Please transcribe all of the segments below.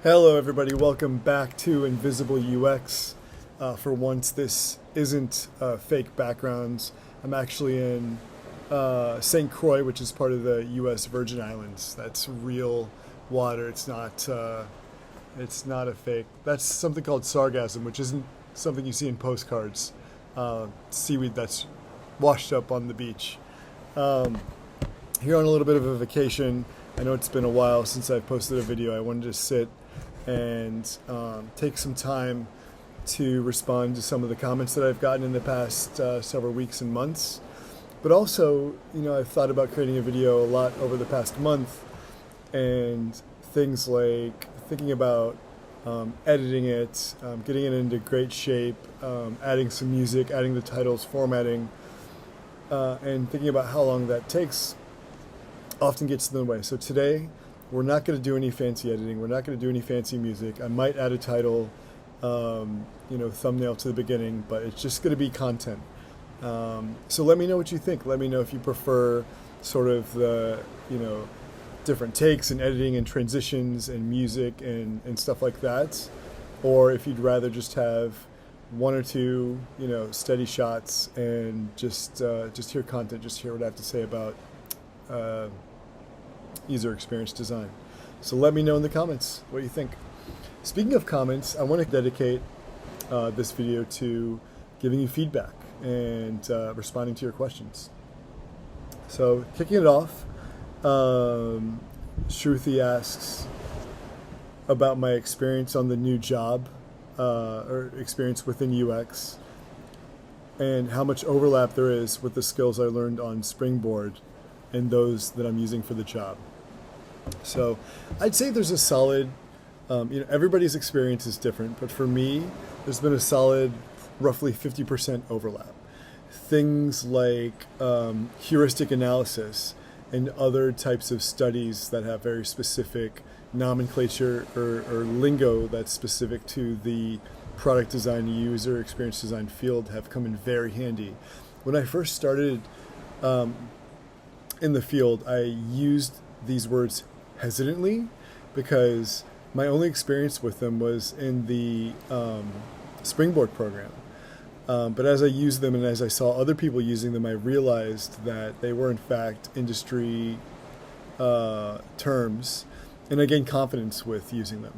Hello everybody, welcome back to Invisible UX. For once, this isn't fake backgrounds. I'm actually in St. Croix, which is part of the U.S. Virgin Islands. That's real water. It's not a fake. That's something called sargassum, which isn't something you see in postcards. Seaweed that's washed up on the beach. Here on a little bit of a vacation. I know it's been a while since I've posted a video. I wanted to sit and take some time to respond to some of the comments that I've gotten in the past several weeks and months. But also, I've thought about creating a video a lot over the past month, and things like thinking about editing it, getting it into great shape, adding some music, adding the titles, formatting, and thinking about how long that takes often gets in the way. So today, we're not going to do any fancy editing. We're not going to do any fancy music. I might add a title, thumbnail to the beginning, but it's just going to be content. So let me know what you think. Let me know if you prefer sort of the, different takes and editing and transitions and music and stuff like that, or if you'd rather just have one or two, steady shots and just hear content, just hear what I have to say about user experience design. So let me know in the comments what you think. Speaking of comments, I want to dedicate this video to giving you feedback and responding to your questions. So kicking it off, Shruti asks about my experience on the new job or experience within UX and how much overlap there is with the skills I learned on Springboard and those that I'm using for the job. So I'd say there's a solid, everybody's experience is different, but for me, there's been a solid roughly 50% overlap. Things like heuristic analysis and other types of studies that have very specific nomenclature or lingo that's specific to the product design, user experience design field have come in very handy. When I first started in the field, I used these words hesitantly because my only experience with them was in the Springboard program. But as I used them and as I saw other people using them, I realized that they were in fact industry terms, and I gained confidence with using them.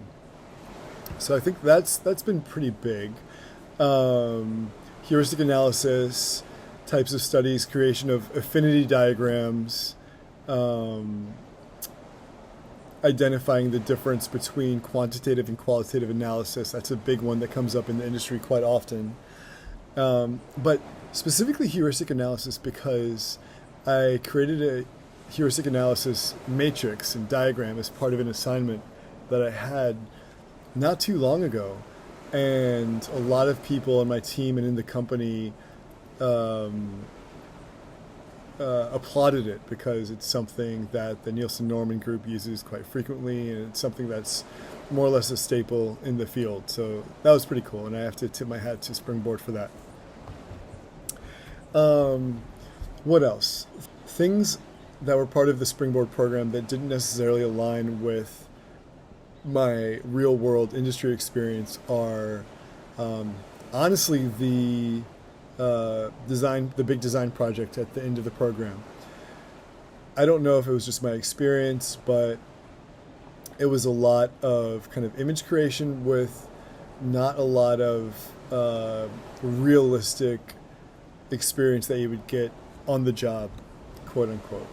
So I think that's been pretty big. Heuristic analysis, types of studies, creation of affinity diagrams, identifying the difference between quantitative and qualitative analysis. That's a big one that comes up in the industry quite often. But specifically heuristic analysis because I created a heuristic analysis matrix and diagram as part of an assignment that I had not too long ago. And a lot of people on my team and in the company applauded it because it's something that the Nielsen-Norman group uses quite frequently, and it's something that's more or less a staple in the field. So that was pretty cool, and I have to tip my hat to Springboard for that. What else? Things that were part of the Springboard program that didn't necessarily align with my real-world industry experience are honestly the big design project at the end of the program. I don't know if it was just my experience, but it was a lot of kind of image creation with not a lot of realistic experience that you would get on the job, quote unquote.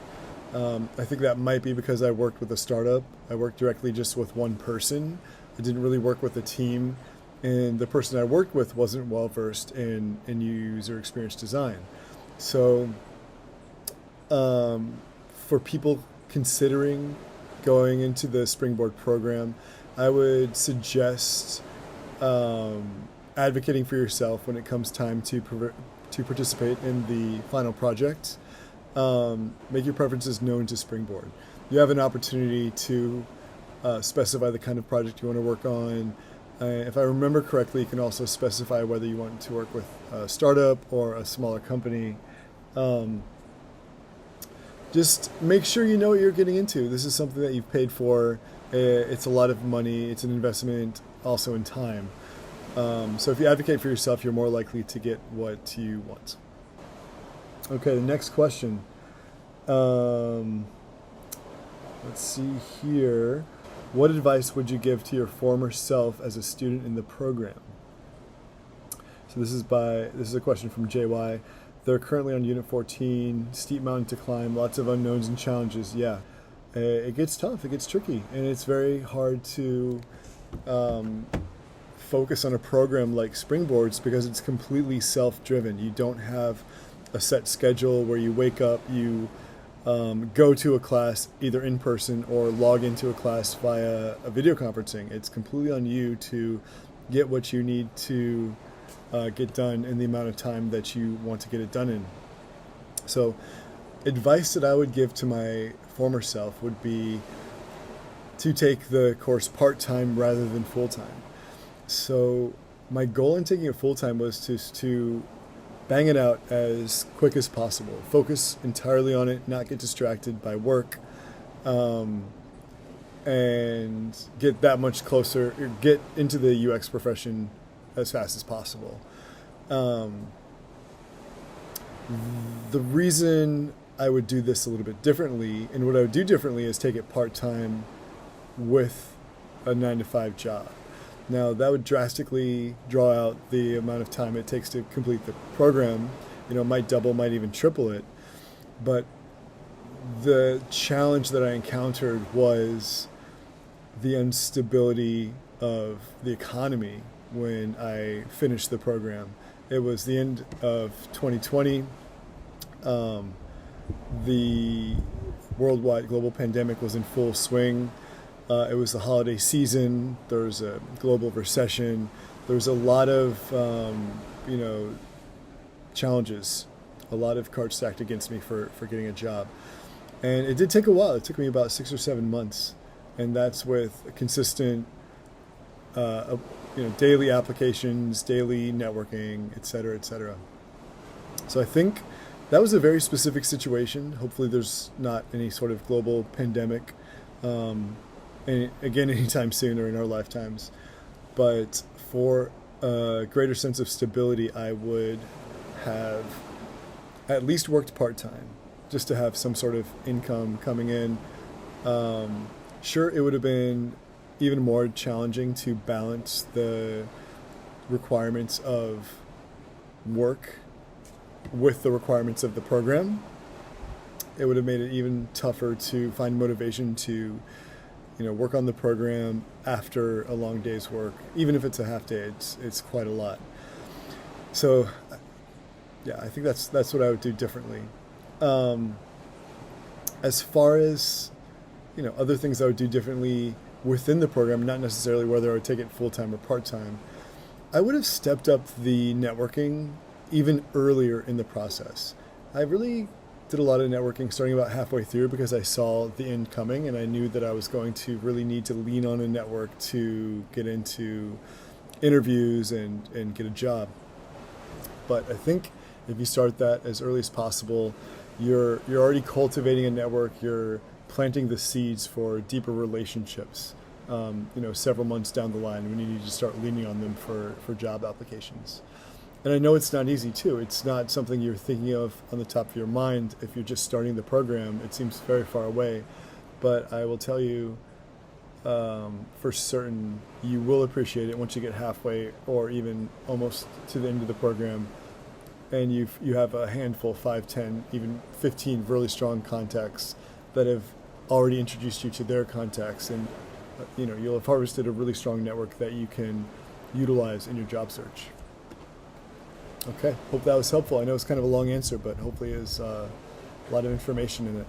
I think that might be because I worked with a startup. I worked directly just with one person. I didn't really work with a team. And the person I worked with wasn't well-versed in user experience design. So for people considering going into the Springboard program, I would suggest advocating for yourself when it comes time to participate in the final project. Make your preferences known to Springboard. You have an opportunity to specify the kind of project you want to work on. If I remember correctly, you can also specify whether you want to work with a startup or a smaller company. Just make sure you know what you're getting into. This is something that you've paid for. It's a lot of money. It's an investment also in time. So if you advocate for yourself, you're more likely to get what you want. Okay, the next question. Let's see here. What advice would you give to your former self as a student in the program? So this is a question from JY. They're currently on Unit 14, steep mountain to climb, lots of unknowns and challenges. Yeah, it gets tough, it gets tricky, and it's very hard to focus on a program like Springboards because it's completely self-driven. You don't have a set schedule where you wake up, you go to a class either in person or log into a class via a video conferencing. It's completely on you to get what you need to get done in the amount of time that you want to get it done in. So advice that I would give to my former self would be to take the course part-time rather than full-time. So my goal in taking it full-time was to bang it out as quick as possible. Focus entirely on it, not get distracted by work, and get that much closer, get into the UX profession as fast as possible. The reason I would do this a little bit differently, and what I would do differently, is take it part-time with a 9-to-5 job. Now, that would drastically draw out the amount of time it takes to complete the program. Might double, might even triple it. But the challenge that I encountered was the instability of the economy when I finished the program. It was the end of 2020. The worldwide global pandemic was in full swing. It was the holiday season. There was a global recession. There was a lot of, challenges, a lot of cards stacked against me for getting a job. And it did take a while. It took me about 6 or 7 months. And that's with consistent, daily applications, daily networking, et cetera, et cetera. So I think that was a very specific situation. Hopefully there's not any sort of global pandemic. And again, anytime soon or in our lifetimes. But for a greater sense of stability, I would have at least worked part-time just to have some sort of income coming in. Sure, it would have been even more challenging to balance the requirements of work with the requirements of the program. It would have made it even tougher to find motivation to work on the program after a long day's work. Even if it's a half day, it's quite a lot. So, yeah, I think that's what I would do differently. As far as other things I would do differently within the program, not necessarily whether I would take it full-time or part-time, I would have stepped up the networking even earlier in the process. I really did a lot of networking starting about halfway through because I saw the end coming, and I knew that I was going to really need to lean on a network to get into interviews and get a job. But I think if you start that as early as possible, you're already cultivating a network, you're planting the seeds for deeper relationships, several months down the line when you need to start leaning on them for job applications. And I know it's not easy too. It's not something you're thinking of on the top of your mind. If you're just starting the program, it seems very far away. But I will tell you for certain, you will appreciate it once you get halfway or even almost to the end of the program. And you have a handful, 5, 10, even 15 really strong contacts that have already introduced you to their contacts. And you'll have harvested a really strong network that you can utilize in your job search. Okay, hope that was helpful. I know it's kind of a long answer, but hopefully there's a lot of information in it.